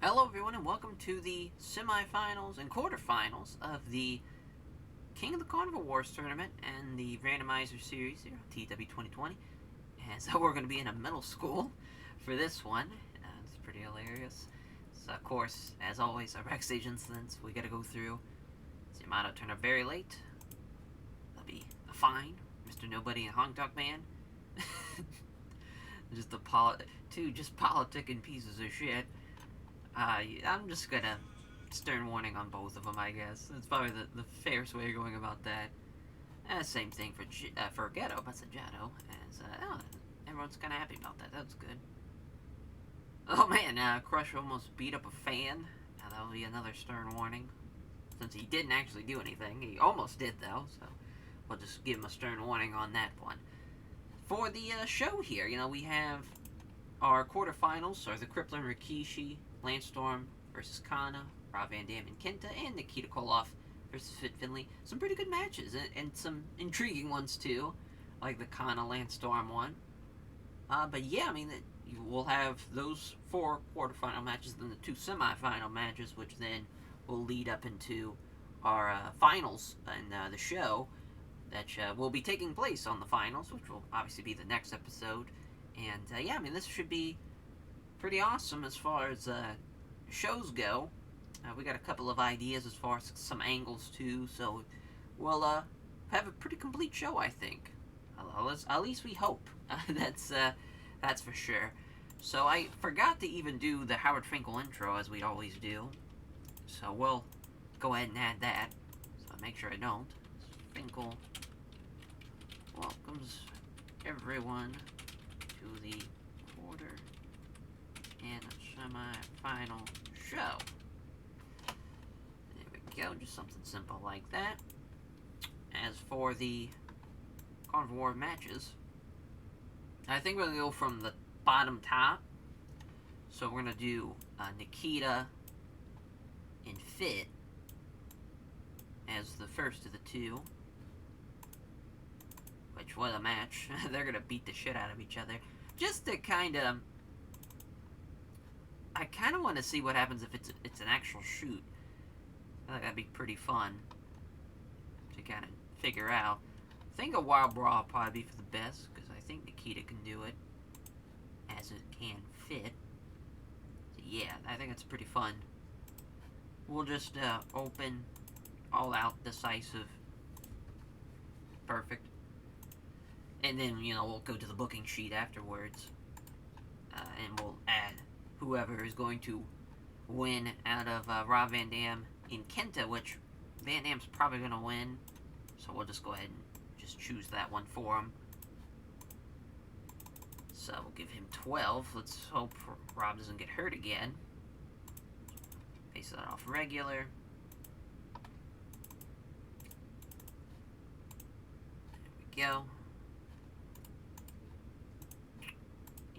Hello, everyone, and welcome to the semifinals and quarterfinals of the King of the Carnival Wars tournament and the randomizer series here on TEW 2020. And so we're going to be in a middle school for this one. It's pretty hilarious. So, of course, as always, our backstage incidents we got to go through. Yamato turned up very late. There'll be a fine. Mr. Nobody and Hong Dog Man. just politicking pieces of shit. I'm just gonna stern warning on both of them, I guess. That's probably the fairest way of going about that. Same thing for Ghetto, Passagiato, as everyone's kind of happy about that. That's good. Oh man, Crush almost beat up a fan. That'll be another stern warning, since he didn't actually do anything. He almost did though, so we'll just give him a stern warning on that one. For the show here, we have our quarterfinals are the Crippler and Rikishi, Landstorm versus Kana, Rob Van Dam and Kenta, and Nikita Koloff versus Fit Finley. Some pretty good matches, and some intriguing ones too, like the Kana Landstorm one. But yeah, you will have those 4 quarterfinal matches, then the 2 semifinal matches, which then will lead up into our finals and the show that will be taking place on the finals, which will obviously be the next episode. And yeah, this should be pretty awesome as far as shows go. We got a couple of ideas as far as some angles too, so we'll have a pretty complete show, I think. At least we hope. That's for sure. So I forgot to even do the Howard Finkel intro as we always do. So we'll go ahead and add that. So make sure I don't. Finkel welcomes everyone to the quarter and semi-final show. There we go, just something simple like that. As for the Carnival War matches, I think we're going to go from the bottom top. So we're going to do Nikita and Fit as the first of the 2. Which, what a match. They're going to beat the shit out of each other. Just to kind of... I kind of want to see what happens if it's an actual shoot. I think that'd be pretty fun to kind of figure out. I think a Wild Brawl will probably be for the best, because I think Nikita can do it as it can Fit. So yeah, I think it's pretty fun. We'll just open, all out, decisive, perfect. And then, we'll go to the booking sheet afterwards. And we'll add whoever is going to win out of Rob Van Dam in Kenta, which Van Dam's probably going to win. So we'll just go ahead and just choose that one for him. So we'll give him 12. Let's hope Rob doesn't get hurt again. Face that off regular. There we go.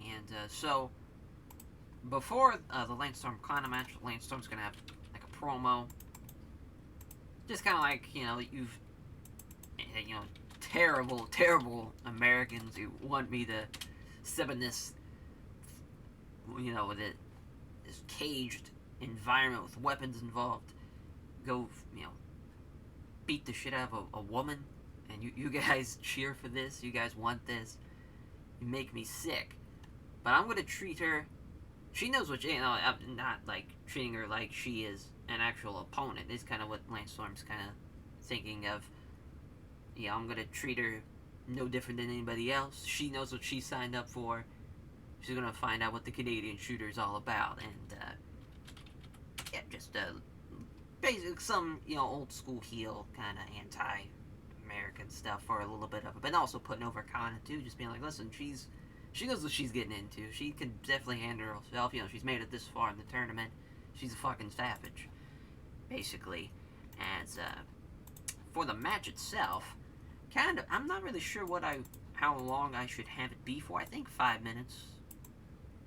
And so, before the Landstorm Kana match, Landstorm's going to have like a promo. Just kind of like, you've, terrible Americans who want me to step in this, this caged environment with weapons involved. Go, beat the shit out of a woman. And you guys cheer for this. You guys want this. You make me sick. But I'm going to treat her... She knows what I'm not, treating her like she is an actual opponent. It's kind of what Landstorm's kind of thinking of. I'm going to treat her no different than anybody else. She knows what she signed up for. She's going to find out what the Canadian shooter is all about. And, just, basically some, old school heel kind of anti-American stuff for a little bit of it. But also putting over Kana, too. Just being like, listen, she knows what she's getting into. She can definitely handle herself. She's made it this far in the tournament. She's a fucking savage, basically. As for the match itself, I'm not really sure how long I should have it be for. I think 5 minutes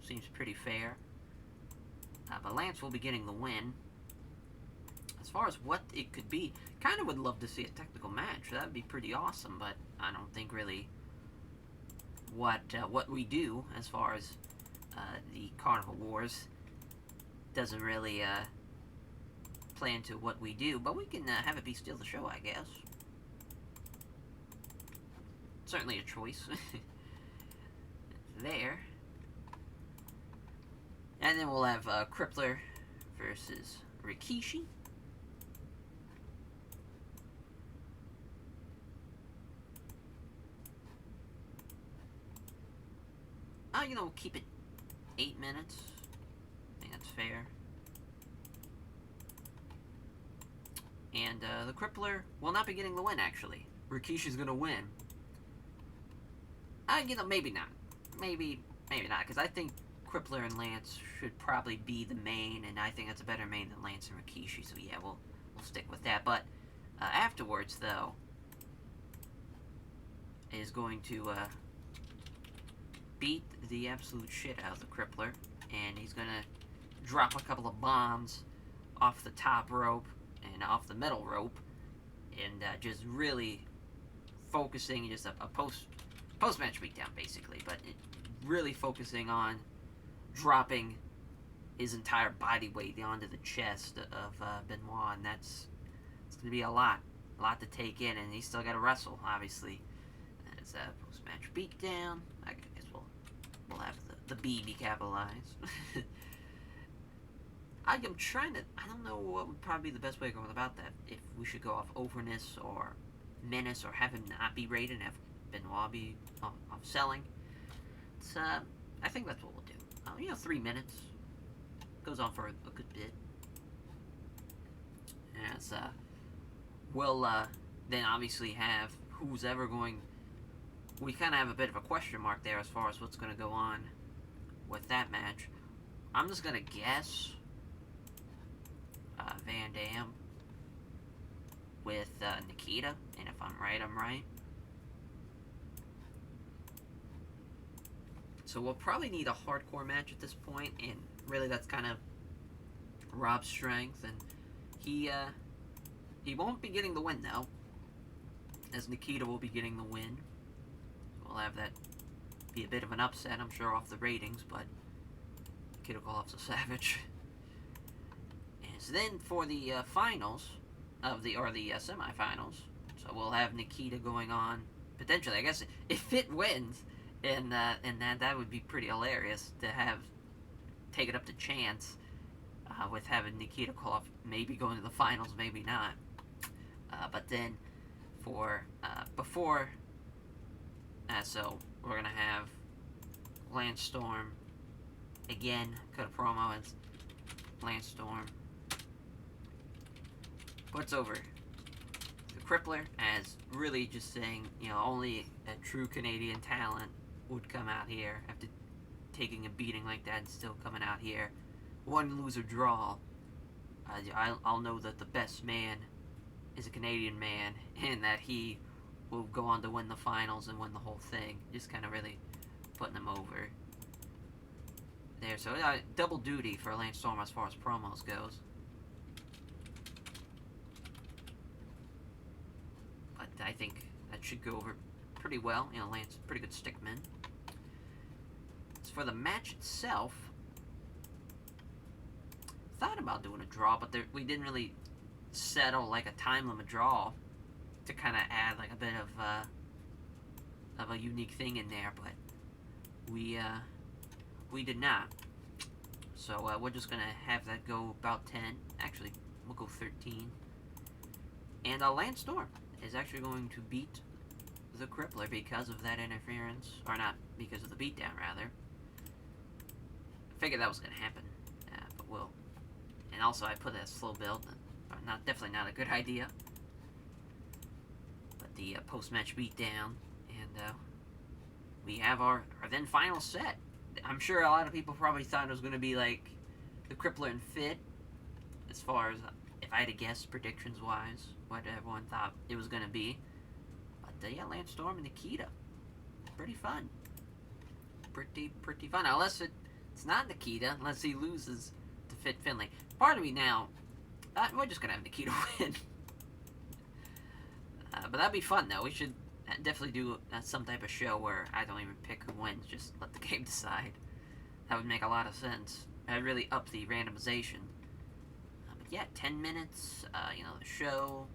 seems pretty fair. But Lance will be getting the win. As far as what it could be, kind of would love to see a technical match. That would be pretty awesome, but I don't think really what we do as far as the Carnival Wars doesn't really play into what we do, but we can have it be steal the show, I guess. Certainly a choice. There. And then we'll have Crippler versus Rikishi. Keep it 8 minutes. I think that's fair. And the Crippler will not be getting the win, actually. Rikishi's gonna win. Maybe not. Maybe not, because I think Crippler and Lance should probably be the main, and I think that's a better main than Lance and Rikishi, so yeah, we'll stick with that. But afterwards, though, is going to beat the absolute shit out of the Crippler, and he's gonna drop a couple of bombs off the top rope and off the middle rope, and just really focusing, just a post-match beatdown, basically, but really focusing on dropping his entire body weight onto the chest of Benoit, and it's going to be a lot to take in, and he's still got to wrestle, obviously. As a post-match beatdown, I guess we'll have the B be capitalized. I don't know what would probably be the best way of going about that. If we should go off overness or menace, or have him not be rated and have Benoit be off selling. I think that's what we'll do. 3 minutes. Goes on for a good bit. As we'll then obviously have who's ever going. We kind of have a bit of a question mark there as far as what's going to go on with that match. I'm just going to guess Van Dam with Nikita, and if I'm right, I'm right. So we'll probably need a hardcore match at this point, and really that's kind of Rob's strength, and he won't be getting the win, though, as Nikita will be getting the win. We'll have that be a bit of an upset, I'm sure, off the ratings, but Nikita Koloff's a savage. And so then for the finals of the semifinals, so we'll have Nikita going on potentially. I guess if it wins, and that would be pretty hilarious to have take it up to chance with having Nikita Koloff maybe going to the finals, maybe not. But then for before. So we're gonna have Lance Storm again. Cut a promo as Lance Storm puts over the Crippler as really just saying, only a true Canadian talent would come out here after taking a beating like that and still coming out here. One loser draw. I'll know that the best man is a Canadian man, and that he will go on to win the finals and win the whole thing. Just kind of really putting him over there. So double duty for Lance Storm as far as promos goes. But I think that should go over pretty well. Lance, pretty good stickman. As for the match itself, thought about doing a draw, but we didn't really settle like a time limit draw to kind of add like a bit of a unique thing in there, but we did not. So we're just gonna have that go about 10. Actually, we'll go 13. And Lance Storm is actually going to beat the Crippler because of that interference, or not, because of the beatdown rather. I figured that was gonna happen, but we'll. And also, I put that slow build. Definitely not a good idea. But the post-match beatdown, and we have our then final set. I'm sure a lot of people probably thought it was going to be like the Crippler and Fit, as far as if I had to guess predictions-wise, what everyone thought it was going to be. But yeah, Lance Storm and Nikita, pretty fun. Pretty fun. Unless it's not Nikita, unless he loses to Fit Finlay. Part of me now, we're just going to have Nikita win. But that'd be fun, though. We should definitely do some type of show where I don't even pick who wins, just let the game decide. That would make a lot of sense. really up the randomization. But yeah, 10 minutes. The show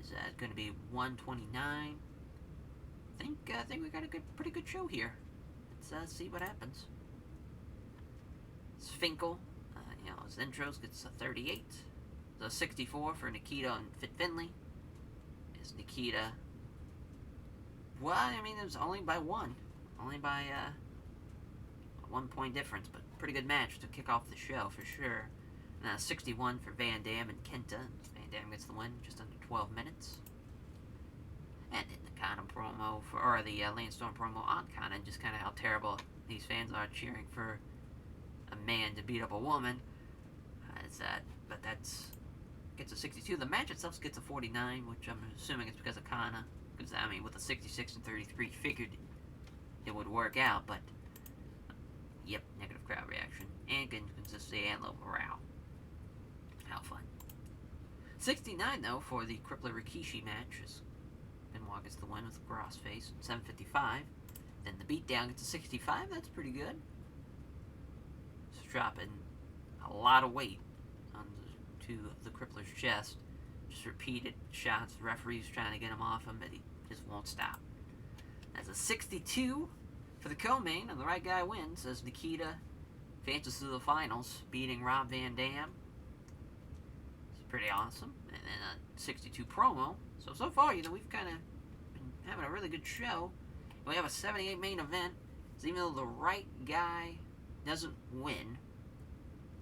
is going to be 129. I think we got a pretty good show here. Let's see what happens. Finkel, his intros gets a 38. The 64 for Nikita and Fit Finley. Is Nikita? Well, I mean, it was only by one. Only by a 1 point difference, but pretty good match to kick off the show for sure. 61 for Van Dam and Kenta. Van Dam gets the win, just under 12 minutes. And then the Kana promo or the Landstorm promo on Kana, and just kind of how terrible these fans are cheering for a man to beat up a woman. But that's gets a 62. The match itself gets a 49, which I'm assuming it's because of Kana. Because I mean, with a 66 and 33, figured it would work out, but yep, negative crowd reaction and inconsistency and low morale. How fun. 69 though for the Crippler Rikishi match as Benoit gets the win with a crossface. 7:55. Then the beatdown gets a 65. That's pretty good. Just dropping a lot of weight onto the Crippler's chest. Just repeated shots. The referee's trying to get him off him, but he just won't stop. That's a 62 for the co-main, and the right guy wins as Nikita advances to the finals, beating Rob Van Dam. It's pretty awesome. And then a 62 promo. So far, we've kind of been having a really good show. We have a 78 main event. So even though the right guy doesn't win,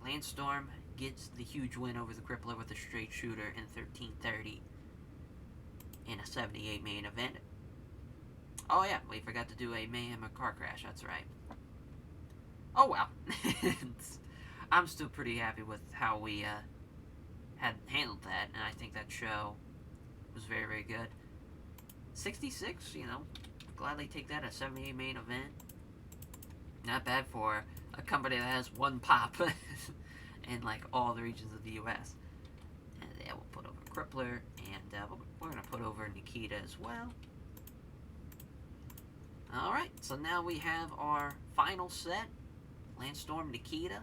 Landstorm gets the huge win over the Crippler with a straight shooter in 13:30 in a 78 main event. Oh yeah, we forgot to do a Mayhem or car crash, that's right. Oh well. I'm still pretty happy with how we had handled that, and I think that show was very, very good. 66, gladly take that, a 78 main event. Not bad for a company that has one pop in like all the regions of the US. And yeah, we'll put over Crippler, and we're going to put over Nikita as well. Alright, so now we have our final set, Landstorm Nikita.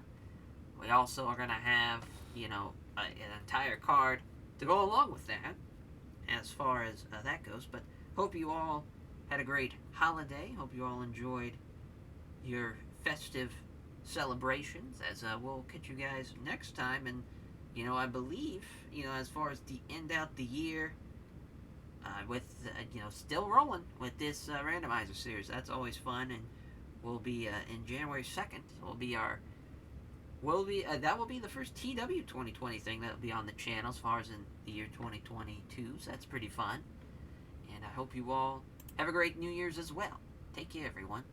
We also are going to have, an entire card to go along with that, as far as that goes. But hope you all had a great holiday. Hope you all enjoyed your festive celebrations, as we'll catch you guys next time. And, I believe, as far as the end out the year, with, still rolling with this randomizer series. That's always fun, and we'll be in January 2nd. That will be the first TEW 2020 thing that will be on the channel as far as in the year 2022, so that's pretty fun. And I hope you all have a great New Year's as well. Take care, everyone.